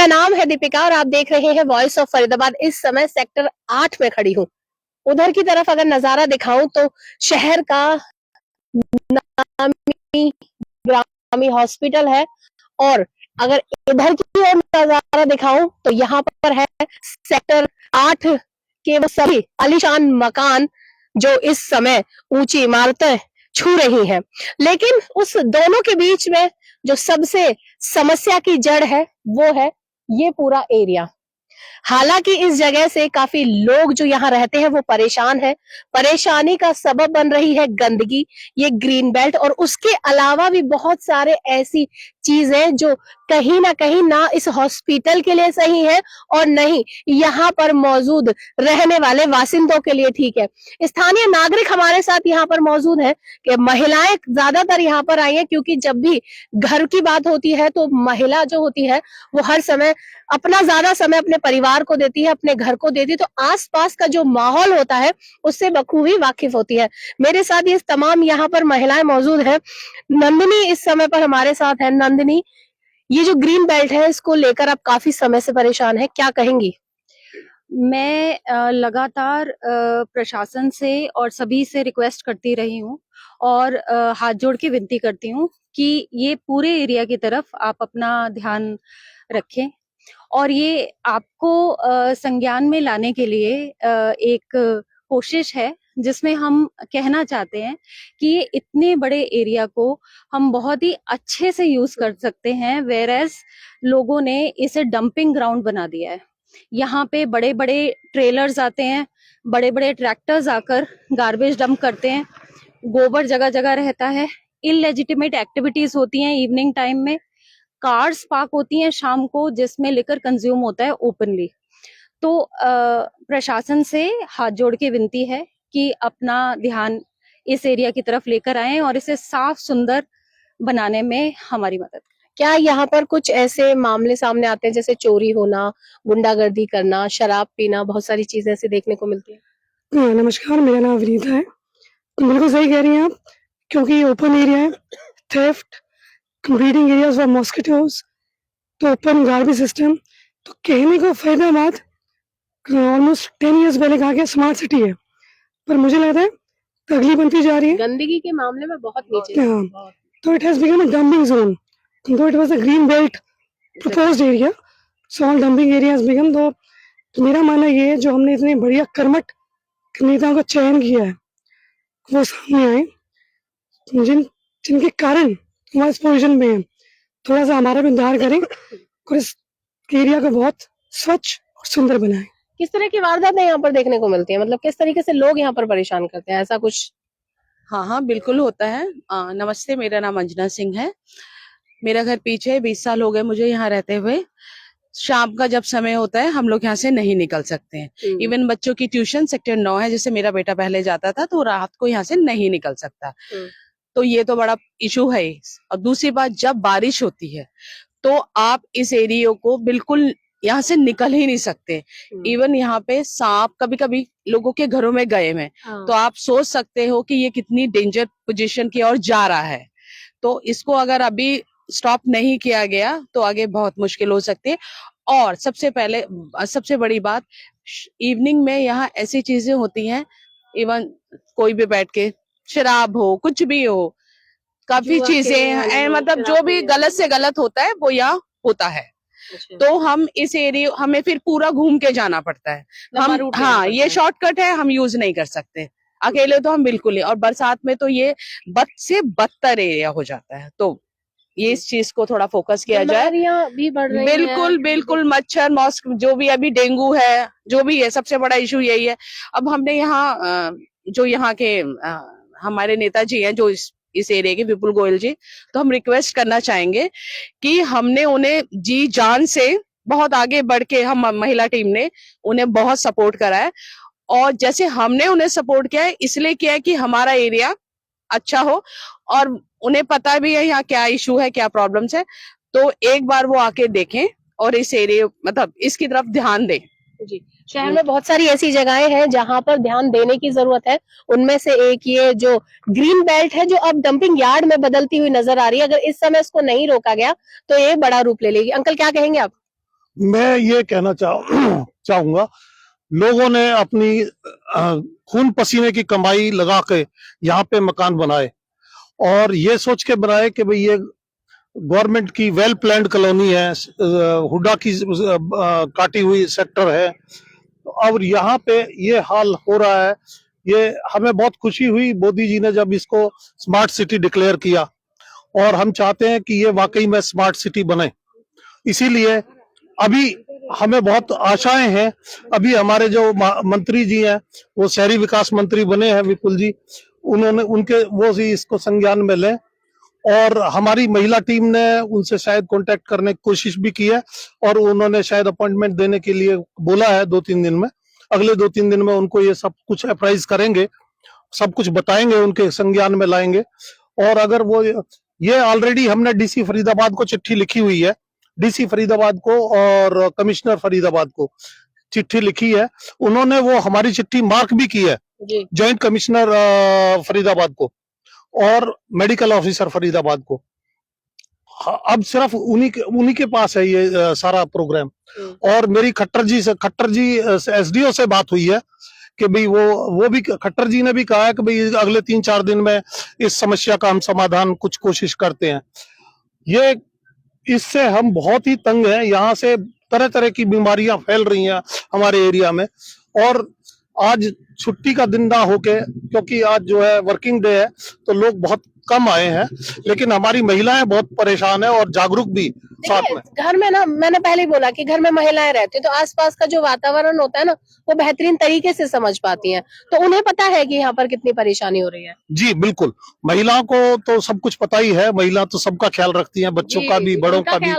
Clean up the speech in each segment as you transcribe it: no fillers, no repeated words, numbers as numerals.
मेरा नाम है दीपिका और आप देख रहे हैं वॉइस ऑफ फरीदाबाद। इस समय सेक्टर 8 में खड़ी हूँ। उधर की तरफ अगर नजारा दिखाऊं तो शहर का नामी ग्रामी हॉस्पिटल है, और अगर इधर की ओर नजारा दिखाऊं तो यहाँ पर है सेक्टर 8 के वो सभी आलीशान मकान जो इस समय ऊंची इमारतें छू रही हैं। लेकिन उस दोनों के बीच में जो सबसे समस्या की जड़ है वो है ये पूरा एरिया। हालांकि इस जगह से काफी लोग जो यहाँ रहते हैं वो परेशान है। परेशानी का सबब बन रही है गंदगी, ये ग्रीन बेल्ट, और उसके अलावा भी बहुत सारे ऐसी चीजें जो कहीं ना इस हॉस्पिटल के लिए सही है और नहीं यहाँ पर मौजूद रहने वाले वासिंदों के लिए ठीक है। स्थानीय नागरिक हमारे साथ यहाँ पर मौजूद है कि महिलाएं ज्यादातर यहाँ पर आई है, क्योंकि जब भी घर की बात होती है तो महिला जो होती है वो हर समय अपना ज्यादा समय अपने परिवार को देती है, अपने घर को देती है, तो आसपास का जो माहौल होता है उससे बखूबी वाकिफ होती है। मेरे साथ ये तमाम यहाँ पर महिलाएं मौजूद हैं। नंदिनी इस समय पर हमारे साथ है। नंदिनी, ये जो ग्रीन बेल्ट है इसको लेकर आप काफी समय से परेशान है, क्या कहेंगी? मैं लगातार प्रशासन से और सभी से रिक्वेस्ट करती रही हूँ और हाथ जोड़ के विनती करती हूँ कि ये पूरे एरिया की तरफ आप अपना ध्यान रखें, और ये आपको संज्ञान में लाने के लिए एक कोशिश है जिसमें हम कहना चाहते हैं कि ये इतने बड़े एरिया को हम बहुत ही अच्छे से यूज कर सकते हैं, वेयर एज लोगों ने इसे डंपिंग ग्राउंड बना दिया है। यहाँ पे बड़े बड़े ट्रेलर्स आते हैं, बड़े बड़े ट्रैक्टर्स आकर गार्बेज डंप करते हैं, गोबर जगह जगह रहता है, इलेजिटिमेट एक्टिविटीज होती हैं इवनिंग टाइम में, कार्स पार्क होती हैं शाम को जिसमें लिकर कंज्यूम होता है ओपनली। तो प्रशासन से हाथ जोड़ के विनती है कि अपना ध्यान इस एरिया की तरफ लेकर आएं और इसे साफ सुंदर बनाने में हमारी मदद। क्या यहाँ पर कुछ ऐसे मामले सामने आते हैं जैसे चोरी होना, गुंडागर्दी करना, शराब पीना, बहुत सारी चीजें ऐसे देखने को मिलती है? नमस्कार, मेरा नाम विनीता है। बिल्कुल सही कह रही हैं आप, क्योंकि ओपन एरिया है, theft, breeding areas for mosquitoes, तो ओपन गार्बेज सिस्टम। तो कहने को फरीदाबाद ऑलमोस्ट 10 years पहले कहा गया स्मार्ट सिटी है, पर मुझे लगता है तगली बनती जा रही है, गंदगी के मामले में बहुत नीचे। हाँ, तो it has become a dumping zone. तो it was a green belt proposed area, so all dumping area has become. तो मेरा मानना ये है, जो हमने इतने बढ़िया कर्मठ नेताओं का चयन किया है वो सामने आए, जिनके कारण हम इस पोजिशन में है। थोड़ा सा हमारा भी उद्धार करें और इस एरिया को बहुत स्वच्छ और सुंदर बनाएं। किस तरह की वारदातें यहाँ पर देखने को मिलती है, मतलब किस तरीके से लोग यहाँ पर परेशान करते हैं, ऐसा कुछ? हाँ, बिल्कुल होता है। नमस्ते, मेरा नाम अंजना सिंह है। मेरा घर पीछे है, 20 साल हो गए मुझे यहाँ रहते हुए। शाम का जब समय होता है हम लोग यहाँ से नहीं निकल सकते हैं। इवन बच्चों की ट्यूशन सेक्टर 9 है, जिससे मेरा बेटा पहले जाता था, तो रात को यहाँ से नहीं निकल सकता। तो ये तो बड़ा इशू है। और दूसरी बात, जब बारिश होती है तो आप इस एरिया को बिल्कुल यहाँ से निकल ही नहीं सकते। इवन यहाँ पे सांप कभी कभी लोगों के घरों में गए हैं, तो आप सोच सकते हो कि ये कितनी डेंजर पोजीशन की ओर जा रहा है। तो इसको अगर अभी स्टॉप नहीं किया गया तो आगे बहुत मुश्किल हो सकती है। और सबसे बड़ी बात, इवनिंग में यहाँ ऐसी चीजें होती हैं, इवन कोई भी बैठ के शराब हो, कुछ भी हो, काफी चीजें, मतलब जो भी गलत से गलत होता है वो यहाँ होता है। तो हम इस एरिया, हमें फिर पूरा घूम के जाना पड़ता है। हम, हाँ, ये शॉर्टकट है, हम यूज नहीं कर सकते अकेले, तो हम बिल्कुल ही। और बरसात में तो ये बद से बदतर एरिया हो जाता है। तो ये इस चीज को थोड़ा फोकस किया जाए। भी बढ़ रही बिल्कुल मच्छर, मॉस्क, जो भी अभी डेंगू है, जो भी है, सबसे बड़ा इशू यही है। अब हमने यहाँ जो यहाँ के हमारे नेताजी हैं, जो इस एरिया के, विपुल गोयल जी, तो हम रिक्वेस्ट करना चाहेंगे कि हमने उन्हें जी जान से बहुत आगे बढ़ के, हम महिला टीम ने उन्हें बहुत सपोर्ट करा है। और जैसे हमने उन्हें सपोर्ट किया है, इसलिए किया है कि हमारा एरिया अच्छा हो, और उन्हें पता भी है यहाँ क्या इशू है, क्या प्रॉब्लम्स है। तो एक बार वो आके देखें और इस एरिया, मतलब इसकी तरफ ध्यान दें। जी, शहर में बहुत सारी ऐसी जगहें हैं जहां पर ध्यान देने की जरूरत है। उनमें से एक ये जो ग्रीन बेल्ट है, जो अब डंपिंग यार्ड में बदलती हुई नजर आ रही है। अगर इस समय इसको नहीं रोका गया तो ये बड़ा रूप ले लेगी। अंकल, क्या कहेंगे आप? मैं ये कहना चाहूंगा, लोगों ने अपनी खून पसीने की कमाई लगा के यहाँ पे मकान बनाए और ये सोच के बनाए कि भाई ये गवर्नमेंट की वेल प्लान्ड कॉलोनी है, हुडा की काटी हुई सेक्टर है और यहाँ पे ये हाल हो रहा है। ये हमें बहुत खुशी हुई मोदी जी ने जब इसको स्मार्ट सिटी डिक्लेयर किया और हम चाहते हैं कि ये वाकई में स्मार्ट सिटी बने। इसीलिए अभी हमें बहुत आशाएं हैं। अभी हमारे जो मंत्री जी हैं वो शहरी विकास मंत्री बने हैं विपुल जी, उन्होंने उनके वो भी इसको संज्ञान में लें और हमारी महिला टीम ने उनसे शायद कांटेक्ट करने की कोशिश भी की है और उन्होंने शायद अपॉइंटमेंट देने के लिए बोला है 2-3 दिन में। अगले 2-3 दिन में उनको ये सब कुछ अप्राइज करेंगे, सब कुछ बताएंगे, उनके संज्ञान में लाएंगे। और अगर वो ये ऑलरेडी हमने डीसी फरीदाबाद को चिट्ठी लिखी हुई है, डीसी फरीदाबाद को और कमिश्नर फरीदाबाद को चिट्ठी लिखी है, उन्होंने वो हमारी चिट्ठी मार्क भी की है, जॉइंट कमिश्नर फरीदाबाद को और मेडिकल ऑफिसर फरीदाबाद को। अब सिर्फ उन्हीं के पास है ये सारा प्रोग्राम। और मेरी खट्टर जी एसडीओ से बात हुई है कि भाई वो भी खट्टर जी ने भी कहा है कि भाई अगले 3-4 दिन में इस समस्या का हम समाधान कुछ कोशिश करते हैं। ये इससे हम बहुत ही तंग हैं, यहाँ से तरह तरह की बीमारियां फैल रही हैं हमारे एरिया में। और आज छुट्टी का दिन ना होके, क्योंकि आज जो है वर्किंग डे है, तो लोग बहुत कम आए हैं, लेकिन हमारी महिलाएं बहुत परेशान है और जागरूक भी साथ में। घर में ना, मैंने पहले ही बोला कि घर में महिलाएं रहती हैं तो आसपास का जो वातावरण होता है ना वो बेहतरीन तरीके से समझ पाती हैं, तो उन्हें पता है कि यहाँ पर कितनी परेशानी हो रही है। जी बिल्कुल, महिलाओं को तो सब कुछ पता ही है, महिला तो सबका ख्याल रखती हैं, बच्चों का भी, बड़ों का भी,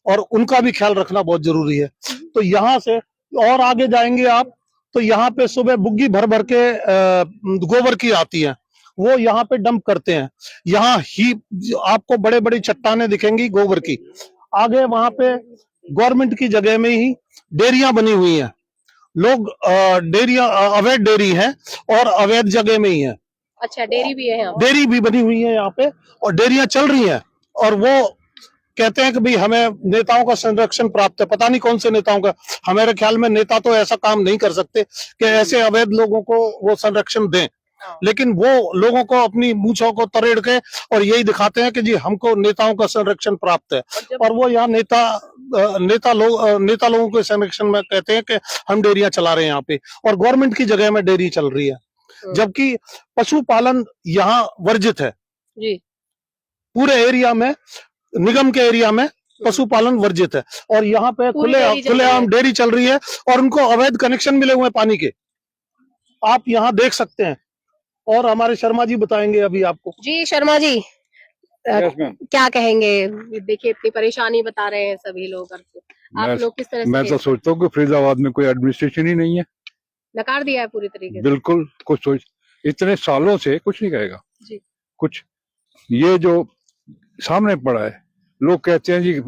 और उनका भी ख्याल रखना बहुत जरूरी है। तो यहाँ से और आगे जाएंगे आप तो यहाँ पे सुबह बुग्गी भर भर के गोबर की आती है, वो यहाँ पे डंप करते हैं। यहाँ ही आपको बड़े बड़ी चट्टाने दिखेंगी गोबर की। आगे वहां पे गवर्नमेंट की जगह में ही डेयरियां बनी हुई हैं, लोग डेयरियां अवैध डेयरी है और अवैध जगह में ही है। अच्छा, डेयरी भी है यहाँ? डेयरी भी बनी हुई है यहाँ पे और डेयरियां चल रही हैं और वो कहते हैं कि भाई हमें नेताओं का संरक्षण प्राप्त है। पता नहीं कौन से नेताओं का, हमारे ख्याल में नेता तो ऐसा काम नहीं कर सकते कि ऐसे अवैध लोगों को वो संरक्षण दें, लेकिन वो लोगों को अपनी मूंछों को तरेड़ के और यही दिखाते हैं कि जी हमको नेताओं का संरक्षण प्राप्त है। और वो यहाँ नेता लोगों के संरक्षण में कहते हैं कि हम डेयरियां चला रहे हैं यहाँ पे और गवर्नमेंट की जगह में डेयरी चल रही है, जबकि पशुपालन यहाँ वर्जित है। जी, पूरे एरिया में, निगम के एरिया में पशुपालन वर्जित है और यहाँ पे खुलेआम डेयरी चल रही है और उनको अवैध कनेक्शन मिले हुए पानी के, आप यहाँ देख सकते हैं। और हमारे शर्मा जी बताएंगे अभी आपको। जी शर्मा जी, क्या कहेंगे? देखिए इतनी परेशानी बता रहे हैं सभी लोग, आप लोग किस तरह से? मैं तो सोचता हूँ कि फरीदाबाद में कोई एडमिनिस्ट्रेशन ही नहीं है, नकार दिया है पूरी तरीके से। बिल्कुल कुछ सोच, इतने सालों से कुछ नहीं कहेगा जी। कुछ ये जो सामने पड़ा है, लोग कहते हैं जी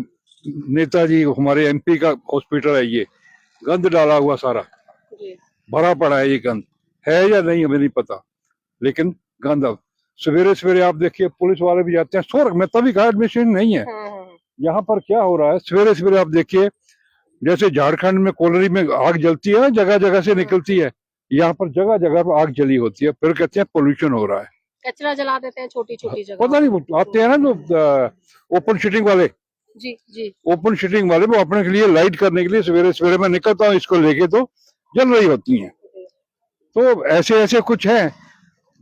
नेताजी हमारे एमपी का हॉस्पिटल है, ये गंद डाला हुआ सारा जी। भरा पड़ा है, ये गंद है या नहीं हमें नहीं पता, लेकिन गंद। अब सवेरे सवेरे आप देखिए पुलिस वाले भी जाते हैं, सो मैं तभी कहा एडमिनिस्ट्रेशन नहीं है। यहाँ पर क्या हो रहा है, सवेरे सवेरे आप देखिए जैसे झारखंड में कोलरी में आग जलती है, जगह जगह से निकलती है, यहाँ पर जगह जगह पर आग जली होती है, फिर कहते हैं पोल्यूशन हो रहा है, कचरा जला देते हैं छोटी छोटी जगह। पता नहीं, आते हैं ना जो ओपन शिटिंग वाले, जी जी, ओपन शिटिंग वाले वो अपने के लिए लाइट करने के लिए सवेरे सवेरे मैं निकलता हूँ इसको लेके, तो जल रही होती हैं। तो ऐसे ऐसे कुछ है।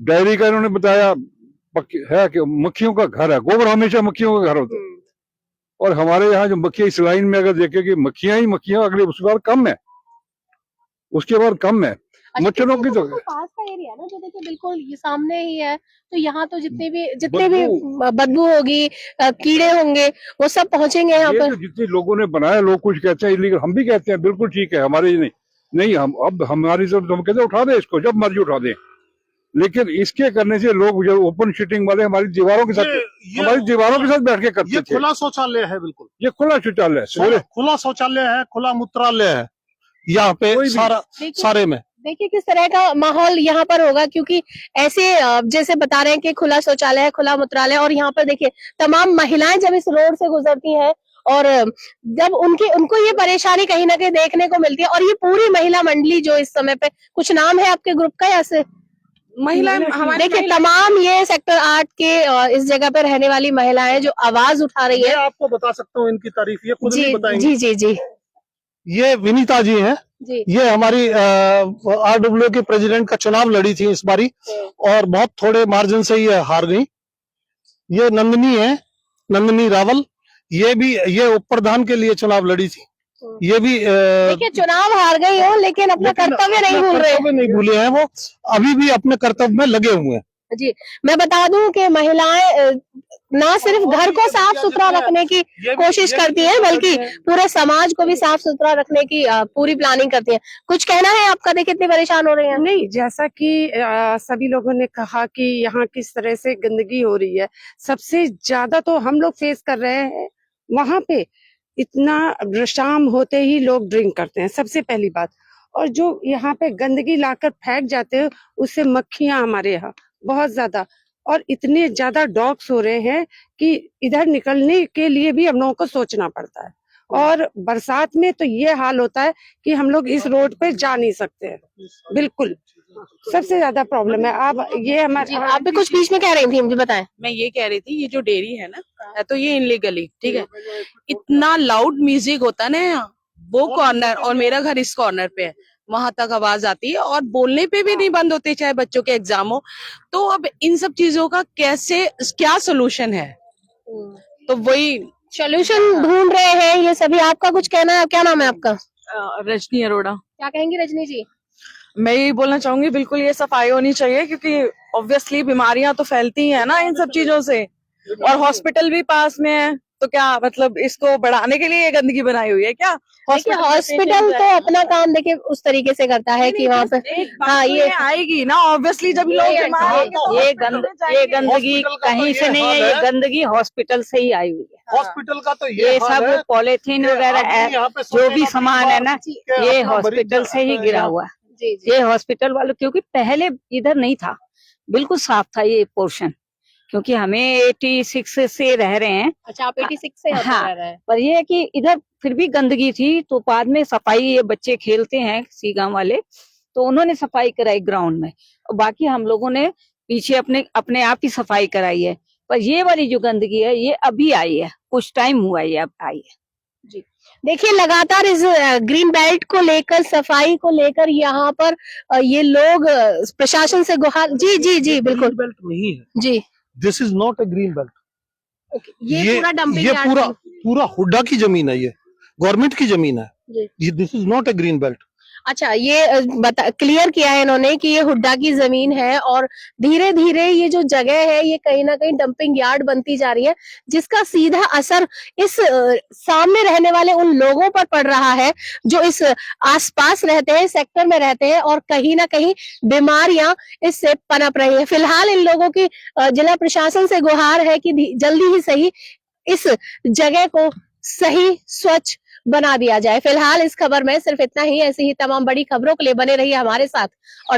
डायरी का इन्होंने बताया है कि मक्खियों का घर है, गोबर हमेशा मक्खियों का घर होता है, और हमारे यहाँ जो मक्खियां इस लाइन में अगर देखे कि मक्खियां ही मक्खियां, अगले उसके बाद कम है, उसके बाद कम है। मच्छरों की तो पास का एरिया ना, जो देखिए बिल्कुल ये सामने ही है, तो यहाँ तो जितने भी बदबू होगी, कीड़े होंगे, वो सब पहुंचेंगे यहाँ पर। जितने लोगों ने बनाया, लोग कुछ कहते हैं इलीगल, हम भी कहते हैं बिल्कुल ठीक है, हमारे नहीं हम अब हमारी तो हम कहते हैं उठा दे इसको, जब मर्जी उठा दे, लेकिन इसके करने से लोग जब ओपन शिटिंग वाले हमारी दीवारों के साथ बैठ के करते थे। खुला शौचालय है, बिल्कुल ये खुला शौचालय है, खुला शौचालय है, खुला मूत्रालय है यहाँ पे सारे में। देखिए किस तरह का माहौल यहाँ पर होगा, क्योंकि ऐसे जैसे बता रहे हैं कि खुला शौचालय है, खुला मूत्रालय, और यहाँ पर देखिए तमाम महिलाएं जब इस रोड से गुजरती हैं और जब उनको ये परेशानी कहीं ना कहीं देखने को मिलती है, और ये पूरी महिला मंडली जो इस समय पे, कुछ नाम है आपके ग्रुप का या से? महिला हमारी देखिए तमाम ये सेक्टर 8 के इस जगह पे रहने वाली महिलाएं जो आवाज उठा रही मैं है। आपको बता सकता हूँ इनकी तारीफ, ये खुद जी भी बताएंगे। जी जी जी ये विनीता जी हैं, जी ये हमारी RWA के प्रेसिडेंट का चुनाव लड़ी थी इस बारी, और बहुत थोड़े मार्जिन से ये हार गई। ये नंदिनी है, नंदिनी रावल, ये उप प्रधान के लिए चुनाव लड़ी थी। ये भी देखिए चुनाव हार गई हो लेकिन अपना कर्तव्य नहीं भूल रहे। कर्तव्य नहीं भूले हैं, वो अभी भी अपने कर्तव्य में लगे हुए हैं। जी, मैं बता दूं कि महिलाएं ना सिर्फ घर को साफ सुथरा रखने की कोशिश करती हैं, बल्कि पूरे समाज को भी साफ सुथरा रखने की पूरी प्लानिंग करती हैं। कुछ कहना है आपका? देखिए कितनी परेशान हो रही हैं। नहीं, जैसा कि सभी लोगों ने कहा कि यहाँ किस तरह से गंदगी हो रही है, सबसे ज्यादा तो हम लोग फेस कर रहे हैं वहां पे। इतना शाम होते ही लोग ड्रिंक करते हैं, सबसे पहली बात। और जो यहाँ पे गंदगी लाकर फेंक जाते हैं, उससे मक्खियां हमारे यहाँ बहुत ज्यादा, और इतने ज्यादा डॉग्स हो रहे हैं कि इधर निकलने के लिए भी हम लोगों को सोचना पड़ता है। और बरसात में तो ये हाल होता है कि हम लोग इस रोड पे जा नहीं सकते हैं, बिल्कुल सबसे ज्यादा प्रॉब्लम है। अब ये हमारे आप भी कुछ बीच में कह रही थी, मुझे बताएं। मैं ये कह रही थी, ये जो डेयरी है ना, है तो ये इनलीगली, ठीक है। इतना लाउड म्यूजिक होता है ना यहाँ, वो कॉर्नर, और मेरा घर इस कॉर्नर पे है, वहां तक आवाज आती है, और बोलने पे भी नहीं बंद होते, चाहे बच्चों के एग्जाम हो। तो अब इन सब चीजों का क्या सोल्यूशन है? तो वही सोल्यूशन ढूंढ रहे हैं ये सभी। आपका कुछ कहना है? क्या नाम है आपका? रजनी अरोड़ा। क्या कहेंगी रजनी जी? मैं यही बोलना चाहूंगी, बिल्कुल ये सफाई होनी चाहिए, क्योंकि ऑब्वियसली बीमारियां तो फैलती हैं ना इन सब चीजों से, और हॉस्पिटल भी पास में है, तो क्या मतलब इसको बढ़ाने के लिए ये गंदगी बनाई हुई है क्या? देखिए हॉस्पिटल तो अपना काम देखिए उस तरीके से करता है कि वहाँ पे हाँ ये आएगी ना, ऑब्वियसली जब लोग बीमार होंगे, ये गंदगी कहीं से नहीं है, ये गंदगी हॉस्पिटल से ही आई हुई है। हॉस्पिटल का तो ये हाल है सब पॉलीथीन वगैरह जो भी सामान है ना, ये हॉस्पिटल से ही गिरा हुआ है। ये हॉस्पिटल वालों, क्योंकि पहले इधर नहीं था, बिल्कुल साफ था ये पोर्शन, क्योंकि हमें 86 से रह रहे हैं। अच्छा, आप 86 से यहाँ पे हाँ, रह रहे हैं। पर ये है कि इधर फिर भी गंदगी थी, तो बाद में सफाई, ये बच्चे खेलते हैं सी गांव वाले, तो उन्होंने सफाई कराई ग्राउंड में, और बाकी हम लोगों ने पीछे अपने आप ही सफाई कराई है। पर ये वाली जो गंदगी है ये अभी आई है, कुछ टाइम हुआ ये अब आई है। देखिए लगातार इस ग्रीन बेल्ट को लेकर, सफाई को लेकर यहाँ पर ये लोग प्रशासन से गुहार। जी जी जी बिल्कुल बेल्ट नहीं है, जी। This is not a green belt. ये पूरा डंपिंग ये यार्ड पूरा हुड्डा की जमीन है, ये गवर्नमेंट की जमीन है। जी। ये this is not a green belt. अच्छा, ये क्लियर किया है इन्होंने कि ये हुड्डा की जमीन है, और धीरे धीरे ये जो जगह है ये कहीं ना कहीं डंपिंग यार्ड बनती जा रही है, जिसका सीधा असर इस सामने रहने वाले उन लोगों पर पड़ रहा है जो इस आसपास रहते हैं, सेक्टर में रहते हैं, और कहीं ना कहीं बीमारियां इससे पनप रही है। फिलहाल इन लोगों की जिला प्रशासन से गुहार है कि जल्दी ही सही इस जगह को सही स्वच्छ बना दिया जाए। फिलहाल इस खबर में सिर्फ इतना ही। ऐसी ही तमाम बड़ी खबरों के लिए बने रहिए हमारे साथ। और